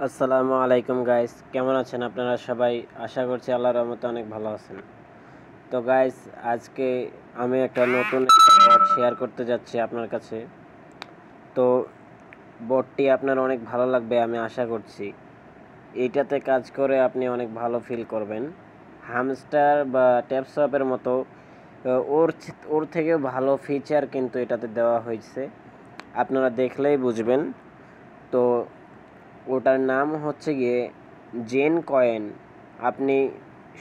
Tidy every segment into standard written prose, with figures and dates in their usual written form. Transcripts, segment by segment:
আসসালামু আলাইকুম গাইস, কেমন আছেন আপনারা সবাই? আশা করছি আল্লাহর রহমতে অনেক ভালো আছেন। তো গাইস, আজকে আমি একটা নতুন বট শেয়ার করতে যাচ্ছি আপনার কাছে। তো বটটি আপনার অনেক ভালো লাগবে আমি আশা করছি। এইটাতে কাজ করে আপনি অনেক ভালো ফিল করবেন। হামস্টার বা ট্যাপসপের মতো ওর ওর থেকেও ভালো ফিচার কিন্তু এটাতে দেওয়া হয়েছে, আপনারা দেখলেই বুঝবেন। তো ওটার নাম হচ্ছে গিয়ে জেন কয়েন। আপনি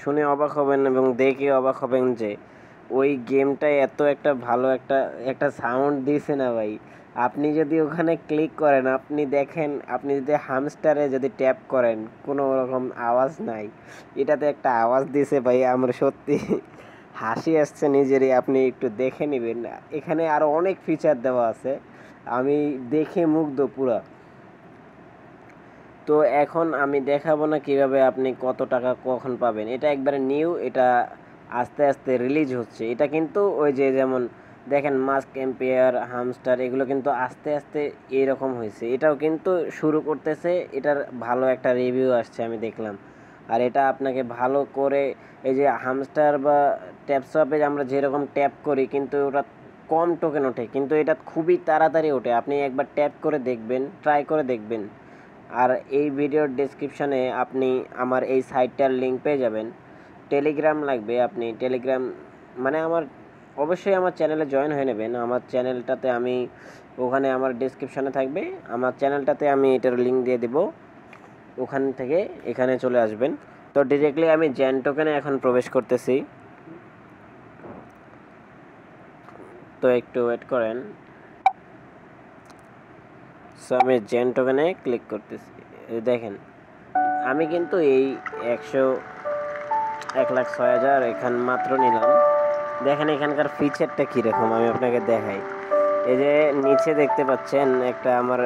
শুনে অবাক হবেন এবং দেখে অবাক হবেন যে ওই গেমটায় এত একটা ভালো একটা একটা সাউন্ড দিয়েছে না ভাই। আপনি যদি ওখানে ক্লিক করেন, আপনি দেখেন, আপনি যদি হামস্টারে যদি ট্যাপ করেন, কোনো রকম আওয়াজ নাই, এটাতে একটা আওয়াজ দিয়েছে ভাই। আমার সত্যি হাসি আসছে নিজেরই। আপনি একটু দেখে নেবেন, এখানে আরও অনেক ফিচার দেওয়া আছে, আমি দেখে মুগ্ধ পুরা। তো এখন আমি দেখাবো না কিভাবে আপনি কত টাকা কখন পাবেন। এটা একবারে নিউ, এটা আস্তে আস্তে রিলিজ হচ্ছে। এটা কিন্তু ওই যে যেমন দেখেন মাস্ক এম্পিয়ার, হামস্টার, এগুলো কিন্তু আস্তে আস্তে এরকম হয়েছে। এটাও কিন্তু শুরু করতেছে, এটার ভালো একটা রিভিউ আসছে আমি দেখলাম। আর এটা আপনাকে ভালো করে, এই যে হামস্টার বা ট্যাপসপে আমরা যেরকম ট্যাপ করি কিন্তু ওটা কম টোকেন ওঠে, কিন্তু এটা খুবই তাড়াতাড়ি ওঠে। আপনি একবার ট্যাপ করে দেখবেন, ট্রাই করে দেখবেন। আর এই ভিডিওর ডেসক্রিপশানে আপনি আমার এই সাইটটার লিঙ্ক পেয়ে যাবেন। টেলিগ্রাম লাগবে, আপনি টেলিগ্রাম মানে আমার অবশ্যই আমার চ্যানেলে জয়েন হয়ে নেবেন। আমার চ্যানেলটাতে আমি, ওখানে আমার ডেসক্রিপশানে থাকবে, আমার চ্যানেলটাতে আমি এটার লিঙ্ক দিয়ে দেব, ওখান থেকে এখানে চলে আসবেন। তো ডিরেক্টলি আমি জেন টোকেনে এখন প্রবেশ করতেছি। তো একটু ওয়েট করেন। সো আমি জেন টোকেনে ক্লিক করতেছি। দেখেন আমি কিন্তু এই 1,06,000 এখান মাত্র নিলাম। দেখেন এখানকার ফিচারটা কীরকম আমি আপনাকে দেখাই। এই যে নিচে দেখতে পাচ্ছেন একটা আমার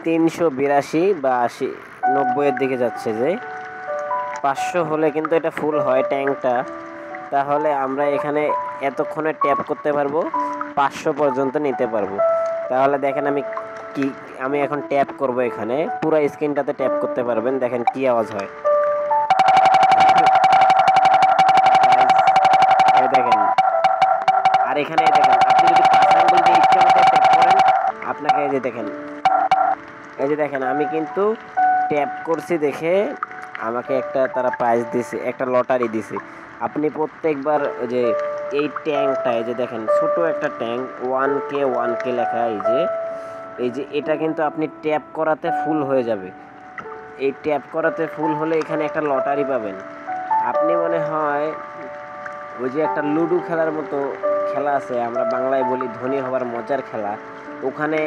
382 বা 80 90-এর দিকে যাচ্ছে, যে 500 হলে কিন্তু এটা ফুল হয় ট্যাঙ্কটা। তাহলে আমরা এখানে এতক্ষণে ট্যাপ করতে পারবো, 500 পর্যন্ত নিতে পারবো। তাহলে দেখেন কি আমি এখন ট্যাপ করব, এখানে পুরো স্ক্রিনটাতে ট্যাপ করতে পারবেন। দেখেন কি আওয়াজ হয়, এই দেখেন। আর এখানে দেখেন, আপনি যদি 5 আঙ্গুল দিয়ে ইচ্ছা মতো ট্যাপ করেন, আপনাকে এই যে দেখেন, এই যে দেখেন আমি কিন্তু ট্যাপ করছি দেখে আমাকে একটা তারা প্রাইজ দিছে, একটা লটারি দিছে। আপনি প্রত্যেকবার যে এই ট্যাঙ্কটা, এই যে দেখেন ছোট একটা ট্যাঙ্ক 1K লেখা, এই যে এটা কিন্তু আপনি ট্যাপ করাতে ফুল হয়ে যাবে। এই ট্যাপ করাতে ফুল হলে এখানে একটা লটারি পাবেন। আপনি মনে হয় ওই যে একটা লুডো খেলার মতো খেলা আছে, আমরা বাংলায় বলি ধনী হওয়ার মজার খেলা, ওখানে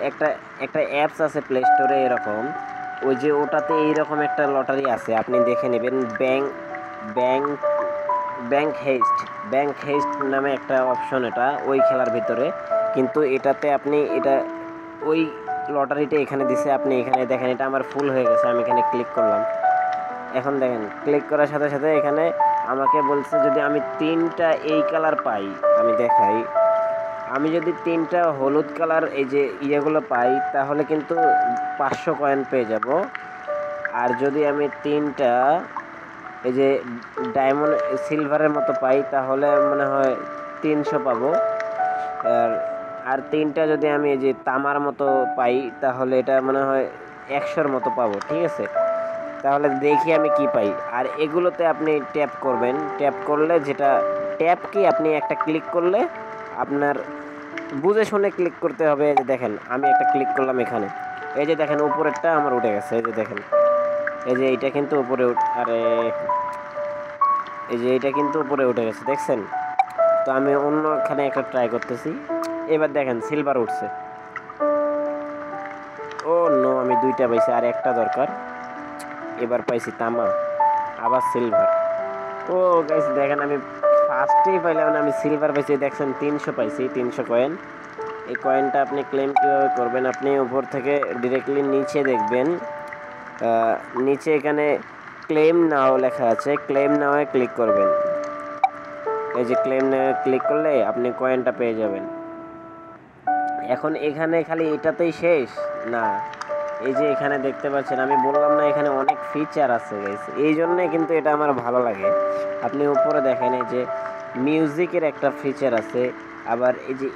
একটা একটা অ্যাপস আছে প্লে স্টোরে এরকম, ওই যে ওটাতে এইরকম একটা লটারি আছে, আপনি দেখে নেবেন। ব্যাংক ব্যাংক হেস্ট নামে একটা অপশন, এটা ওই খেলার ভিতরে। কিন্তু এটাতে আপনি এটা ওই লটারিটা এখানে দিছে, আপনি এখানে দেখেন এটা আমার ফুল হয়ে গেছে। আমি এখানে ক্লিক করলাম, এখন দেখেন ক্লিক করার সাথে সাথে এখানে আমাকে বলছে যদি আমি 3টা এই কালার পাই, আমি দেখাই, আমি যদি 3টা হলুদ কালার এই যে ইয়েগুলো পাই তাহলে কিন্তু 500 কয়েন পেয়ে যাব। আর যদি আমি 3টা এই যে ডায়মন্ড সিলভারের মতো পাই তাহলে মনে হয় 300 পাবো। আর আর 3টা যদি আমি এই যে তামার মতো পাই তাহলে এটা মনে হয় 100-র মতো পাবো। ঠিক আছে, তাহলে দেখি আমি কি পাই। আর এগুলোতে আপনি ট্যাপ করবেন, ট্যাপ করলে যেটা ট্যাপ কি, আপনি একটা ক্লিক করলে আপনার বুঝে শুনে ক্লিক করতে হবে। এই যে দেখেন আমি একটা ক্লিক করলাম এখানে, এই যে দেখেন উপরেরটা আমার উঠে গেছে। এই যে দেখেন, এই যে এইটা কিন্তু উপরে আরে এই যে এইটা কিন্তু উপরে উঠে গেছে, দেখছেন? তো আমি অন্যখানে একটা ট্রাই করতেছি। এবার দেখেন সিলভার উঠছে। ও নো, আমি 2টা পাইছি, আর একটা দরকার। এবার পাইছি তামা, আবার সিলভার। ও গাইস দেখেন আমি ফার্স্টেই পাইলাম না, আমি সিলভার পাইছি। দেখছেন 300 পাইছি, 300 কয়েন। এই কয়েনটা আপনি ক্লেম কীভাবে করবেন, আপনি উপর থেকে ডিরেক্টলি নিচে দেখবেন, নিচে এখানে ক্লেম নাও লেখা আছে, ক্লেম নাও ক্লিক করবেন। এই যে ক্লেম নাও ক্লিক করলে আপনি কয়েনটা পেয়ে যাবেন। এখন এখানে খালি এটাতেই শেষ না, এই যে এখানে দেখতে পাচ্ছেন, আমি বললাম না এখানে অনেক ফিচার আছে গাইস, এই জন্যে কিন্তু এটা আমার ভালো লাগে। আপনি উপরে দেখেন এই যে মিউজিকের একটা ফিচার আছে, আবার এই যে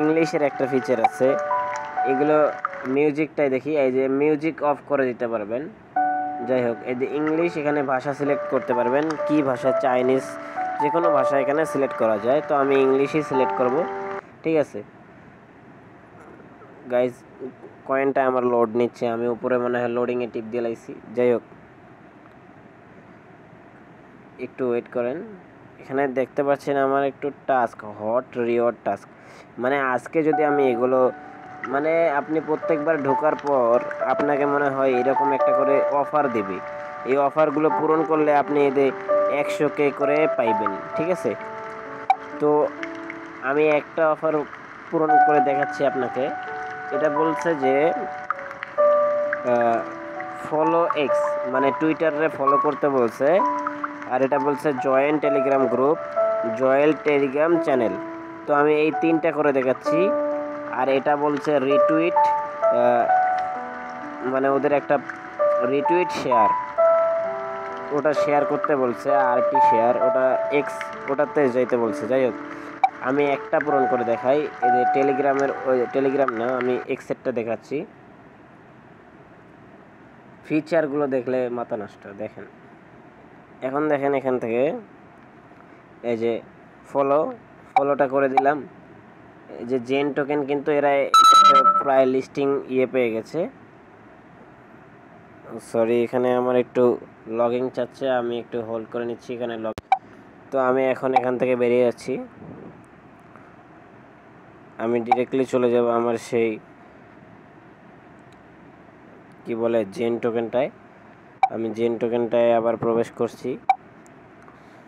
ইংলিশের একটা ফিচার আছে। এগুলো মিউজিকটাই দেখি, এই যে মিউজিক অফ করে দিতে পারবেন। যাই হোক, এই যে ইংলিশ, এখানে ভাষা সিলেক্ট করতে পারবেন, কি ভাষা, চাইনিজ, যে কোনো ভাষা এখানে সিলেক্ট করা যায়। তো আমি ইংলিশই সিলেক্ট করব, ঠিক আছে গাইজ। কয়েনটা আমার লোড নিচ্ছে, আমি উপরে মনে হয় লোডিংয়ে টিপ দিয়ে লাইছি। যাই হোক, একটু ওয়েট করেন। এখানে দেখতে পাচ্ছেন আমার একটু টাস্ক, হট রিওয়ার্ড টাস্ক, মানে আজকে যদি আমি এগুলো, মানে আপনি প্রত্যেকবার ঢোকার পর আপনাকে মনে হয় এরকম একটা করে অফার দেবে। এই অফারগুলো পূরণ করলে আপনি এদের 100K করে পাইবেন, ঠিক আছে। তো আমি একটা অফার পূরণ করে দেখাচ্ছি আপনাকে। এটা বলছে যে ফলো এক্স, মানে টুইটারে ফলো করতে বলছে। আর এটা বলছে join Telegram group, join Telegram channel. তো আমি এই 3টা করে দেখাচ্ছি। আর এটা বলছে রিটুইট, মানে ওদের একটা রিটুইট শেয়ার, ওটা শেয়ার করতে বলছে। আর কি শেয়ার, ওটা এক্স, ওটাতে যাইতে বলছে। যাই হোক, আমি একটা পূরণ করে দেখাই। এই যে টেলিগ্রামের, ওই টেলিগ্রাম না, আমি এক্সেটটা দেখাচ্ছি। ফিচারগুলো দেখলে মাথা নষ্ট। দেখেন, এখন দেখেন এখান থেকে এই যে ফলোটা করে দিলাম। এই যে জেন টোকেন, কিন্তু এরা প্রায় লিস্টিং পেয়ে গেছে। সরি, এখানে আমার একটু লগইন চাচ্ছে, আমি একটু হোল্ড করে নিচ্ছি এখানে লগ। তো আমি এখন এখান থেকে বেরিয়ে যাচ্ছি, আমি ডিরেক্টলি চলে যাব আমার সেই কি বলে জেন টোকেনটায়। আমি জেন টোকেনটায় আবার প্রবেশ করছি।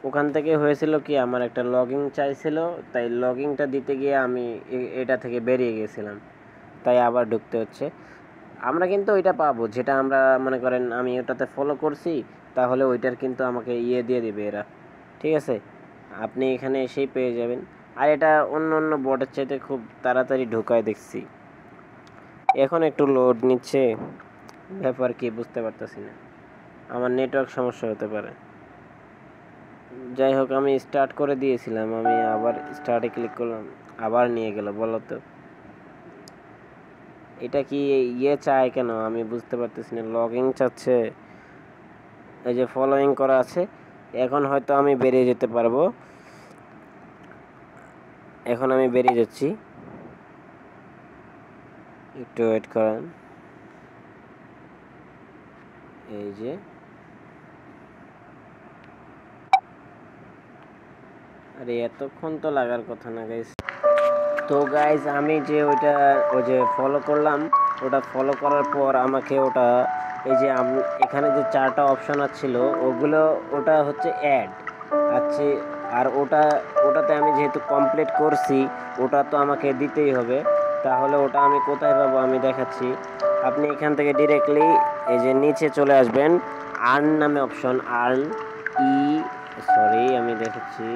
ওখান থেকে হয়েছিল কি, আমার একটা লগইন চাইছিল, তাই লগইনটা দিতে গিয়ে আমি এটা থেকে বেরিয়ে গেছিলাম, তাই আবার ঢুকতে হচ্ছে। আমরা কিন্তু ওইটা পাবো যেটা আমরা মনে করেন আমি ওটাতে ফলো করছি, তাহলে ওইটার কিন্তু আমাকে দিয়ে দিবে এরা, ঠিক আছে। আপনি এখানে এসেই পেয়ে যাবেন। আর এটা অন্য অন্য বটের চাইতে খুব তাড়াতাড়ি ঢোকায় দেখছি। এখন একটু লোড নিচ্ছে, ব্যাপার কি বুঝতে পারতেছি না, আমার নেটওয়ার্ক সমস্যা হতে পারে। যাই হোক, আমি স্টার্ট করে দিয়েছিলাম, আমি আবার স্টার্টে ক্লিক করলাম, আবার নিয়ে গেল। বলো তো এটা কি চায় কেন, আমি বুঝতে পারতেছি না। লগইন চাচ্ছে, এই যে ফলোইং করা আছে। এখন হয়তো আমি বেরিয়ে যেতে পারবো। এখন আমি বেরিয়ে যাচ্ছি, একটু ওয়েট করেন। এই যে আরে এতক্ষণ তো লাগার কথা না গাইস। তো গাইজ, আমি যে ওই যে ফলো করলাম, ওটা ফলো করার পর আমাকে ওটা, এই যে এখানে যে 4টা অপশন আছিল ওটা হচ্ছে অ্যাড আছে। আর ওটাতে আমি যেহেতু কমপ্লিট করছি, ওটা তো আমাকে দিতেই হবে। তাহলে ওটা আমি কোথায় পাবো, আমি দেখাচ্ছি। আপনি এখান থেকে ডিরেক্টলি এই যে নিচে চলে আসবেন, আর্ন নামে অপশন, আর্ন, আমি দেখাচ্ছি,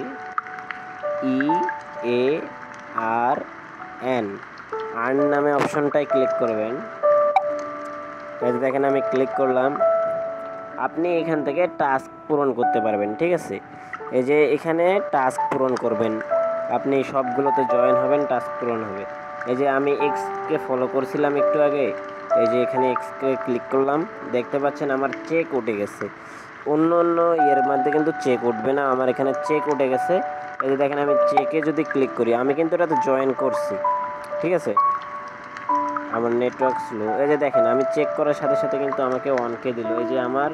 EARN, আর্ন নামে অপশনটাই ক্লিক করবেন। এই যে দেখেন, আমি ক্লিক করলাম। আপনি এখান থেকে টাস্ক পূরণ করতে পারবেন, ঠিক আছে। এই যে এখানে টাস্ক পূরণ করবেন, আপনি সবগুলোতে জয়েন হবেন, টাস্ক পূরণ হবে। এই যে আমি এক্সকে ফলো করছিলাম একটু আগে, এই যে এখানে এক্সকে ক্লিক করলাম, দেখতে পাচ্ছেন আমার চেক উঠে গেছে। অন্য অন্য ইয়ের মধ্যে কিন্তু চেক উঠবে না, আমার এখানে চেক উঠে গেছে। এই যে দেখেন, আমি চেকে যদি ক্লিক করি, আমি কিন্তু এটাতে জয়েন করছি, ঠিক আছে। আমার নেটওয়ার্ক স্লো। এই যে দেখেন, আমি চেক করার সাথে সাথে কিন্তু আমাকে 1K দিল। এই যে আমার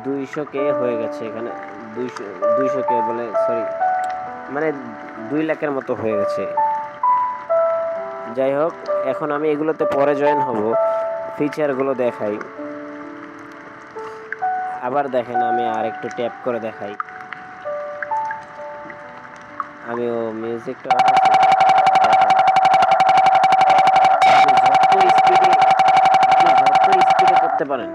200K হয়ে গেছে এখানে, 200K বলে, সরি, মানে 2 লাখের মতো হয়ে গেছে। যাই হোক, এখন আমি এগুলোতে পরে জয়েন হব। ফিচারগুলো দেখাই, আবার দেখেন, আমি আর একটু ট্যাপ করে দেখাই। আমি মিউজিকটা যত স্পিডে করতে পারেন,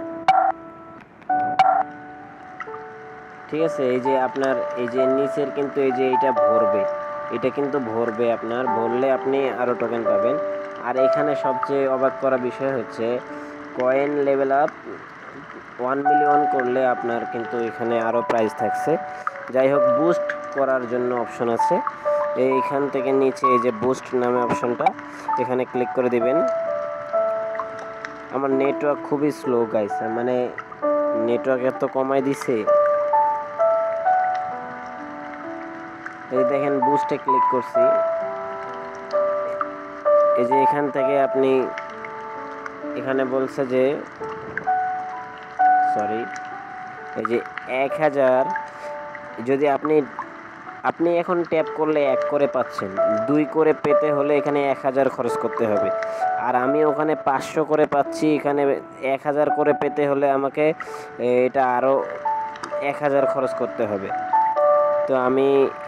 ঠিক আছে। এই যে আপনার এই যে নিচের কিন্তু এই যে এটা ভরবে, এটা কিন্তু ভরবে, আপনার ভরলে আপনি আরো টোকেন পাবেন। আর এখানে সবচেয়ে অবাক করা বিষয় হচ্ছে কয়েন লেভেল আপ 1 মিলিয়ন করলে আপনার কিন্তু এখানে আরও প্রাইজ থাকছে। যাই হোক, বুস্ট করার জন্য অপশন আছে এইখান থেকে নিচে, এই যে বুস্ট নামে অপশনটা, এখানে ক্লিক করে দিবেন। আমার নেটওয়ার্ক খুবই স্লো গাইস, মানে নেটওয়ার্ক এত কমাই দিছে। এই দেখেন বুস্টে ক্লিক করছি, এই যে এখান থেকে আপনি এখানে বলছে যে সরি, এই যে 1000 যদি আপনি এখন ট্যাপ করলে 1 করে পাচ্ছেন, 2 করে পেতে হলে এখানে 1000 খরচ করতে হবে। আর আমি ওখানে 500 করে পাচ্ছি, এখানে 1000 করে পেতে হলে আমাকে এটা আরও 1000 খরচ করতে হবে। তো আমি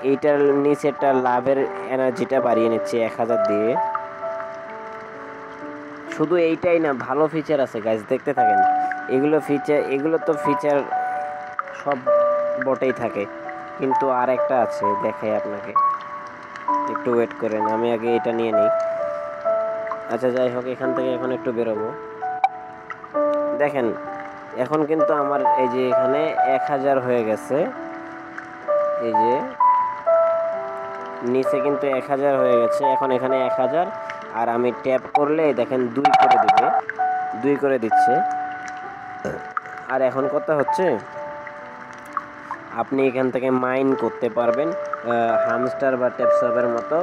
এইটার নিচেরটা লাভের এনার্জিটা বাড়িয়ে নিচ্ছি 1000 দিয়ে। শুধু এইটাই না, ভালো ফিচার আছে গাইস, দেখতে থাকেন। এগুলো তো ফিচার সব বটেই থাকে, কিন্তু আর একটা আছে, দেখাই আপনাকে, একটু ওয়েট করেন, আমি আগে এটা নিয়ে নিই। আচ্ছা যাই হোক, এখান থেকে এখন একটু বেরোবো। দেখেন এখন কিন্তু আমার এই যে এখানে 1000 হয়ে গেছে, এই যে নিচে কিন্তু 1000 হয়ে গেছে, এখন এখানে 1000। আর আমি ট্যাপ করলে দেখেন 2 করে দেবে, 2 করে দিচ্ছে। আর এখন কথা হচ্ছে আপনি এখান থেকে মাইন করতে পারবেন হামস্টার বা ট্যাপসপের মতো,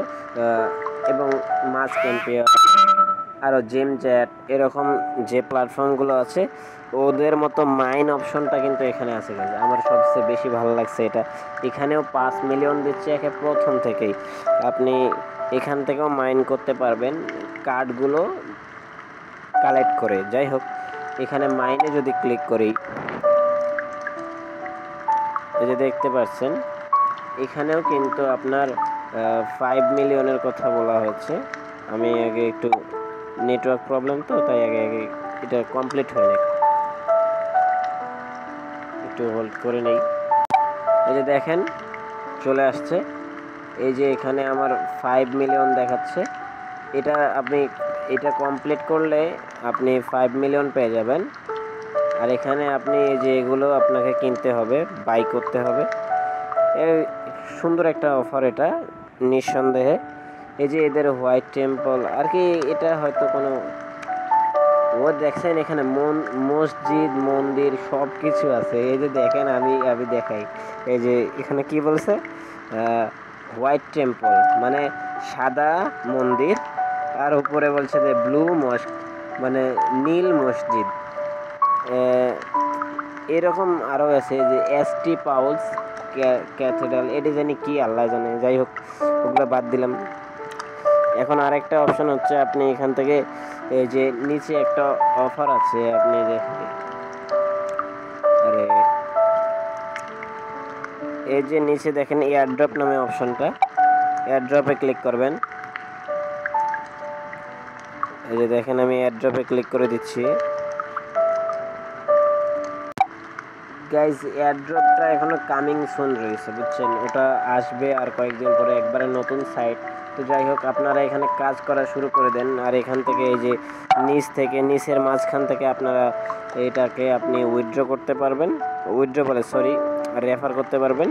এবং মাছ ক্যাম্পিয়ার, আরও জেম চ্যাট, এরকম যে প্ল্যাটফর্মগুলো আছে ওদের মতো মাইন অপশনটা কিন্তু এখানে আছে। আমার সবচেয়ে বেশি ভালো লাগছে এটা, এখানেও 5 মিলিয়ন দিচ্ছে একে প্রথম থেকেই। আপনি এখান থেকেও মাইন করতে পারবেন কার্ডগুলো কালেক্ট করে। যাই হোক, এখানে মাইনে যদি ক্লিক করি, এই যে দেখতে পাচ্ছেন এখানেও কিন্তু আপনার 5 মিলিয়নের কথা বলা হচ্ছে। আমি আগে একটু নেটওয়ার্ক প্রবলেম, তো তাই আগে এটা কমপ্লিট হয় না, একটু হোল্ড করে নেই। এই যে দেখেন চলে আসছে, এই যে এখানে আমার 5 মিলিয়ন দেখাচ্ছে। এটা কমপ্লিট করলে আপনি 5 মিলিয়ন পেয়ে যাবেন। আর এখানে আপনি এই যে এগুলো আপনাকে কিনতে হবে, বাই করতে হবে। সুন্দর একটা অফার এটা নিঃসন্দেহে। এই যে এদের হোয়াইট টেম্পল আর কি, এটা হয়তো কোনো দেখছেন এখানে মসজিদ মন্দির সব কিছু আছে। এই যে দেখেন, আমি দেখাই, এই যে এখানে কি বলছে, হোয়াইট টেম্পল মানে সাদা মন্দির, আর উপরে বলছে যে ব্লু মস্ক মানে নীল মসজিদ। এরকম আরও আছে যে এসটি পাউলস ক্যাথেড্রাল, এটি জানি কি আল্লাহ জানে। যাই হোক, ওগুলো বাদ দিলাম। এখন আরেকটা অপশন হচ্ছে আপনি এখান থেকে এই যে নিচে একটা অফার আছে, আপনি দেখেন, এই যে নিচে দেখেন এয়ারড্রপ নামে অপশনটা, এয়ারড্রপে ক্লিক করবেন। এই যে দেখেন আমি এয়ারড্রপে ক্লিক করে দিচ্ছি। গাইজ এয়ারড্রপটা এখনো কামিং সুন রয়েছে, বুঝছেন, ওটা আসবে আর কয়েকদিন পরে, একবারে নতুন সাইট। তো যাই হোক, আপনারা এখানে কাজ করা শুরু করে দেন। আর এখান থেকে এই যে নিচের মাঝখান থেকে আপনারা এটাকে আপনি উইথড্র করতে পারবেন, রেফার করতে পারবেন।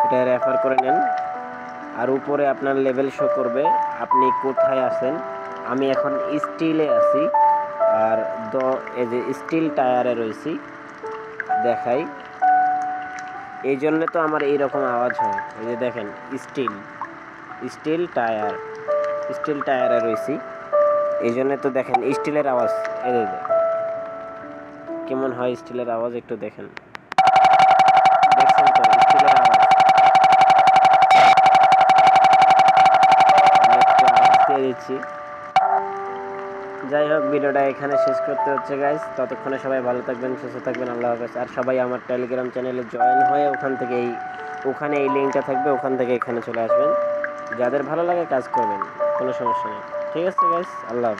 এটা রেফার করে নেন। আর উপরে আপনার লেভেল শো করবে আপনি কোথায় আছেন। আমি এখন স্টিলে আছি, আর এই যে স্টিল টায়ারে রয়েছি, দেখাই। এই জন্য তো আমার এইরকম আওয়াজ হয়। এই যে দেখেন স্টিল টায়ারে রয়েছি, এই জন্য তো দেখেন স্টিলের আওয়াজ। এই যে কেমন হয় স্টিলের আওয়াজ, একটু দেখেন, দেখছেন তো স্টিলের আওয়াজ। একটু আওয়াজ দিয়ে দিচ্ছি। যাই হোক, ভিডিওটা এখানে শেষ করতে হচ্ছে গাইস। ততক্ষণে সবাই ভালো থাকবেন, সুস্থ থাকবেন, আল্লাহ হাফেজ। আর সবাই আমার টেলিগ্রাম চ্যানেলে জয়েন হয়ে ওখানে এই লিঙ্কটা থাকবে, ওখান থেকে এখানে চলে আসবেন। যাদের ভালো লাগে কাজ করবেন, কোনো সমস্যা নেই। ঠিক আছে গাইস, আল্লাহ হাফেজ।